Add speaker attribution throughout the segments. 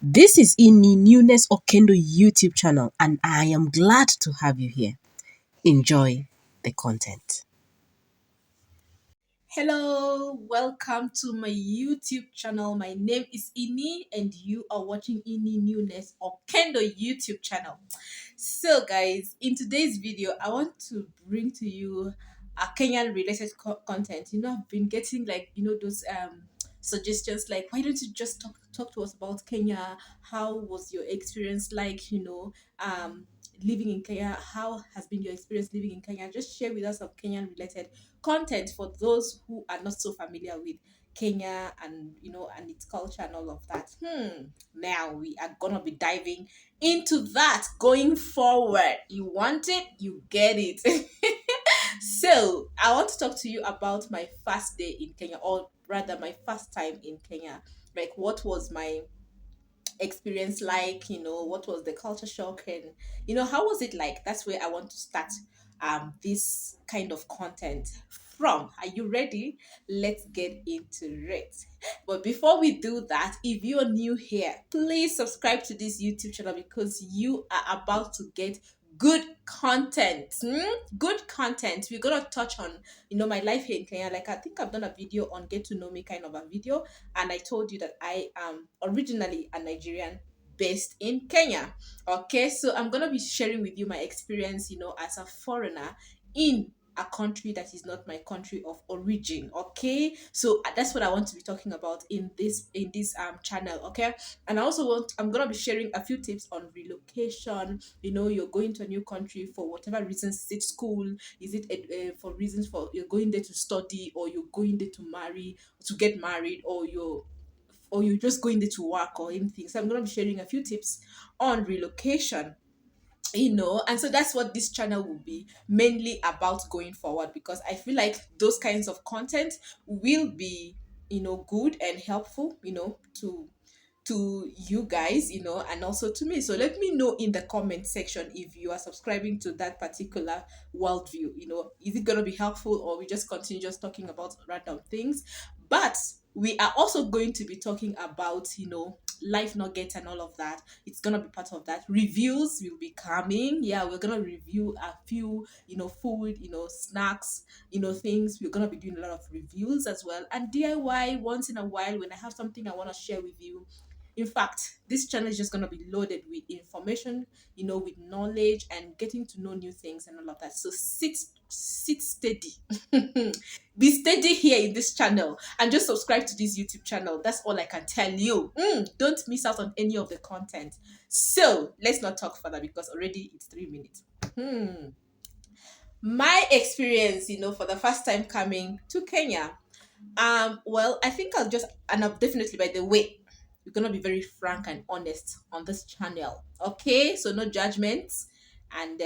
Speaker 1: This is NEWNESS Okendo YouTube channel, and I am glad to have you here. Enjoy the content. Hello, welcome to my YouTube channel. My name is Ini, and you are watching NEWNESS Okendo YouTube channel. So, guys, in today's video, I want to bring to you a Kenyan related content. I've been getting those suggestions like, why don't you just talk to us about Kenya? How was your experience like? Living in Kenya. How has been your experience living in Kenya? Just share with us some Kenyan related content for those who are not so familiar with Kenya and and its culture and all of that. Now we are gonna be diving into that going forward. You want it, you get it. So I want to talk to you about my first day in Kenya, or rather my first time in Kenya. Like, what was my experience like? What was the culture shock, and how was it like? That's where I want to start this kind of content from. Are you ready? Let's get into it. But before we do that, if you're new here, please subscribe to this YouTube channel because you are about to get good content. Good content. We're gonna touch on my life here in Kenya. Like, I think I've done a video on get to know me, kind of a video, and I told you that I am originally a Nigerian based in Kenya. Okay, so I'm gonna be sharing with you my experience, as a foreigner in a country that is not my country of origin. Okay, so that's what I want to be talking about in this channel. Okay, and I'm gonna be sharing a few tips on relocation. You're going to a new country for whatever reasons. Is it school? Is it for reasons for you're going there to study, or you're going there to get married, or you're just going there to work or anything? So I'm going to be sharing a few tips on relocation, and so that's what this channel will be mainly about going forward, because I feel like those kinds of content will be good and helpful, to you guys, and also to me. So let me know in the comment section if you are subscribing to that particular worldview. Is it going to be helpful, or we just continue just talking about random things? But we are also going to be talking about life nuggets and all of that. It's gonna be part of that. Reviews will be coming. Yeah, we're gonna review a few food, snacks, things. We're gonna be doing a lot of reviews as well, and DIY once in a while when I have something I want to share with you. In fact, this channel is just going to be loaded with information, with knowledge and getting to know new things and all of that. So sit steady. Be steady here in this channel and just subscribe to this YouTube channel. That's all I can tell you. Don't miss out on any of the content. So let's not talk further because already it's 3 minutes. My experience, for the first time coming to Kenya. Well, I think I'll definitely, by the way, we're gonna be very frank and honest on this channel. Okay, so no judgments, and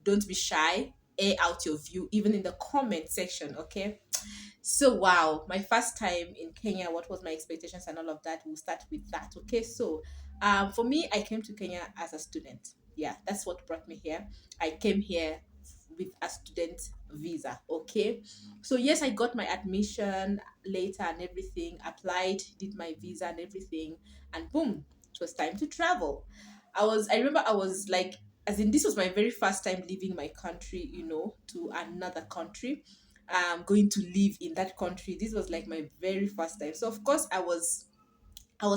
Speaker 1: don't be shy. Air out your view, even in the comment section. Okay. So wow, my first time in Kenya. What was my expectations and all of that? We'll start with that. Okay. So, for me, I came to Kenya as a student. Yeah, that's what brought me here. I came here with a student visa. Okay. So yes, I got my admission later and everything, applied, did my visa and everything, and boom, it was time to travel. I remember I was like, as in, this was my very first time leaving my country, to another country. Going to live in that country. This was like my very first time. So of course I was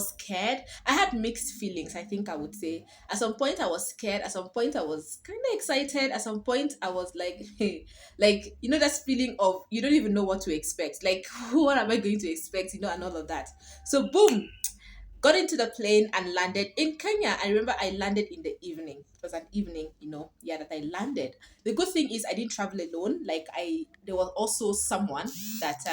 Speaker 1: scared. I had mixed feelings, I think I would say. At some point, I was scared. At some point, I was kind of excited. At some point, I was like, hey, like, that feeling of you don't even know what to expect. Like, what am I going to expect, and all of that. So, boom, got into the plane and landed in Kenya. I remember I landed in the evening. It was an evening, yeah, that I landed. The good thing is I didn't travel alone. Like, there was also someone that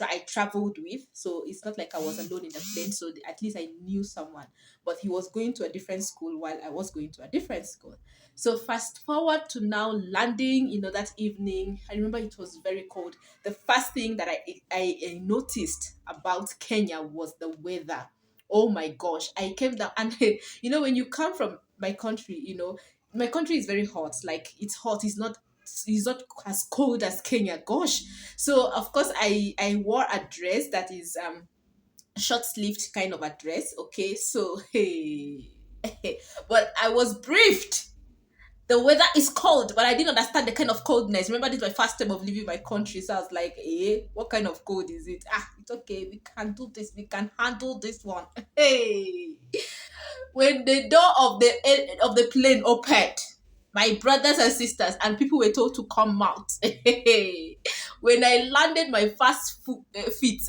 Speaker 1: I traveled with, so it's not like I was alone in the plane. So at least I knew someone, but he was going to a different school while I was going to a different school. So fast forward to now landing, that evening. I remember it was very cold. The first thing that I noticed about Kenya was the weather. Oh my gosh, I came down and when you come from my country, my country is very hot. Like, it's hot. It's not as cold as Kenya. Gosh. So of course I wore a dress that is short-sleeved kind of a dress. Okay, so hey, but I was briefed. The weather is cold, but I didn't understand the kind of coldness. Remember, this is my first time of leaving my country, so I was like, what kind of cold is it? Ah, it's okay. We can do this. We can handle this one. Hey, when the door of the plane opened, my brothers and sisters and people were told to come out. When I landed my first feet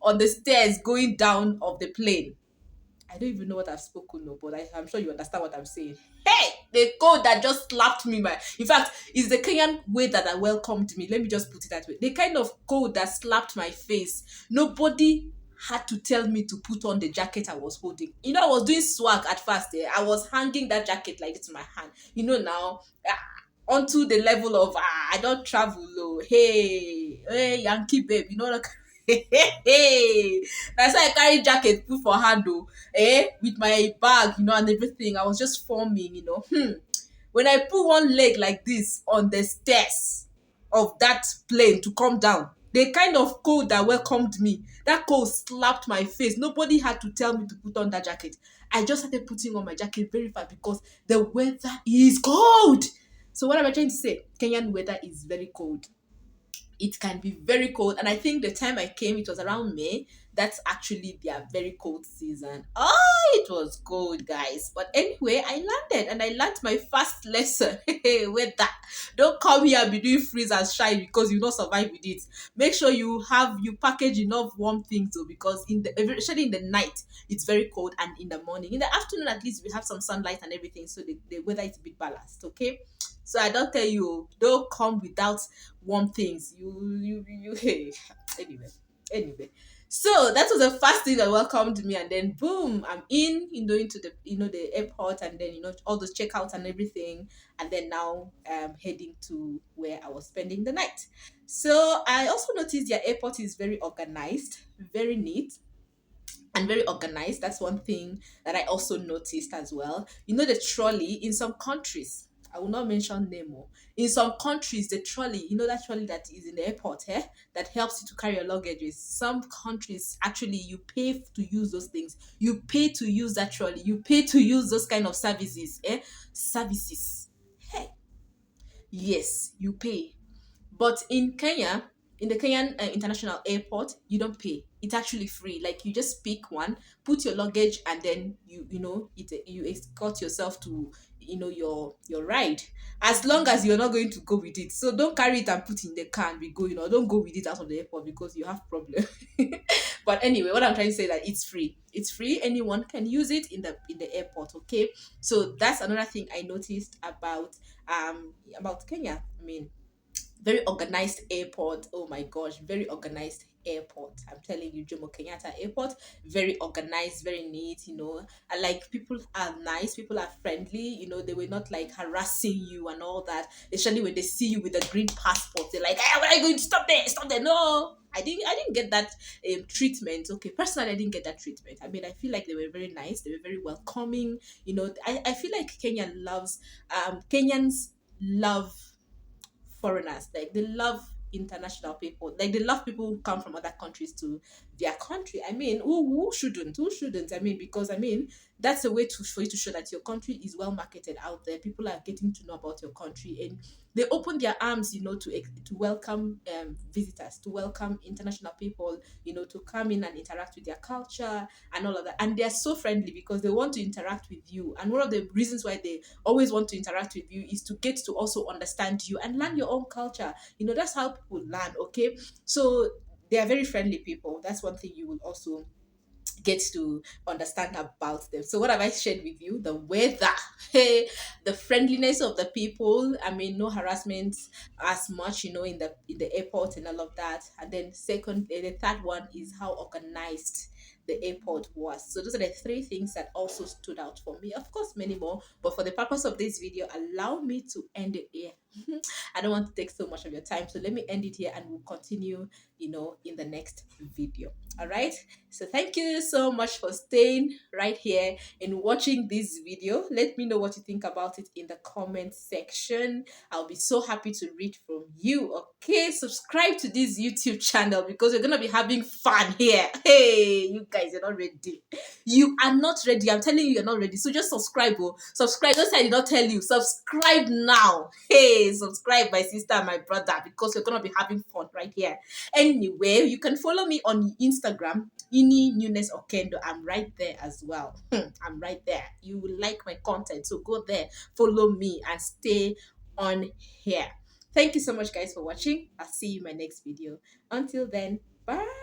Speaker 1: on the stairs going down of the plane, I don't even know what I've spoken, no, but I'm sure you understand what I'm saying. Hey, the cold that just slapped me, man. In fact, it's the Kenyan way that I welcomed me. Let me just put it that way. The kind of cold that slapped my face. Nobody had to tell me to put on the jacket I was holding. You know, I was doing swag at first. I was hanging that jacket like this in my hand. You know, now, onto the level of, I don't travel low. Hey, Yankee babe, you know, like, hey, that's why I carry jacket put for hand though, with my bag, you know, and everything. I was just forming, you know. When I put one leg like this on the stairs of that plane to come down, the kind of cold that welcomed me, that cold slapped my face. Nobody had to tell me to put on that jacket. I just started putting on my jacket very fast because the weather is cold. So what am I trying to say? Kenyan weather is very cold. It can be very cold, and I think the time I came it was around May. That's actually their very cold season. Oh, it was cold, guys, but anyway, I landed and I learned my first lesson. With that, don't come here and be doing freeze and shine because you not survive with it. Make sure you package enough warm things though, because especially in the night it's very cold, and in the morning, in the afternoon, at least we have some sunlight and everything, so the weather is a bit balanced. Okay, so I don't tell you, don't come without warm things. Hey. Anyway. So that was the first thing that welcomed me, and then boom, I'm into the the airport, and then all those checkouts and everything, and then now heading to where I was spending the night. So I also noticed their airport is very organized, very neat, and very organized. That's one thing that I also noticed as well. You know, the trolley in some countries, I will not mention name. In some countries, the trolley, that trolley that is in the airport, that helps you to carry your luggages. Some countries actually you pay to use those things. You pay to use that trolley. You pay to use those kind of services, services. Hey, yes, you pay. But in Kenya, in the Kenyan International Airport, you don't pay. It's actually free. Like, you just pick one, put your luggage, and then you escort yourself to your ride. As long as you're not going to go with it, so don't carry it and put it in the car and we go. Don't go with it out of the airport because you have problem. But anyway, what I'm trying to say that it's free. It's free. Anyone can use it in the airport. Okay, so that's another thing I noticed about Kenya. I mean, very organized airport. Oh my gosh, very organized airport. I'm telling you, Jomo Kenyatta Airport, very organized, very neat. And like, people are nice, people are friendly. They were not like harassing you and all that. Especially when they see you with a green passport, they're like, "Hey, where are you going? Stop there! Stop there!" No, I didn't get that treatment. Okay, personally, I didn't get that treatment. I mean, I feel like they were very nice. They were very welcoming. I feel like Kenyans love foreigners. Like, they love international people. Like, they love people who come from other countries to their country. I mean, who shouldn't? I mean, because I mean, that's a way for you to show that your country is well marketed out there. People are getting to know about your country, and they open their arms, to welcome visitors, to welcome international people, to come in and interact with their culture and all of that. And they're so friendly because they want to interact with you. And one of the reasons why they always want to interact with you is to get to also understand you and learn your own culture. That's how people learn. Okay, so they are very friendly people. That's one thing you will also get to understand about them. So what have I shared with you? The weather, hey, the friendliness of the people. I mean, no harassment as much, in the airport and all of that. And then the third one is how organized the airport was. So those are the three things that also stood out for me. Of course, many more, but for the purpose of this video, allow me to end it here. I don't want to take so much of your time, so let me end it here, and we'll continue in the next video. All right. So thank you so much for staying right here and watching this video. Let me know what you think about it in the comment section. I'll be so happy to read from you. Okay, subscribe to this YouTube channel because we're gonna be having fun here. Hey, you guys are not ready. You are not ready. I'm telling you, you're not ready. So just subscribe. Oh, subscribe. Don't say I did not tell you. Subscribe now. Hey, subscribe, my sister and my brother, because we're gonna be having fun right here. Anyway, you can follow me on Instagram, NEWNESS Okendo. I'm right there as well. I'm right there. You will like my content, so go there, follow me, and stay on here. Thank you so much, guys, for watching. I'll see you in my next video. Until then, bye.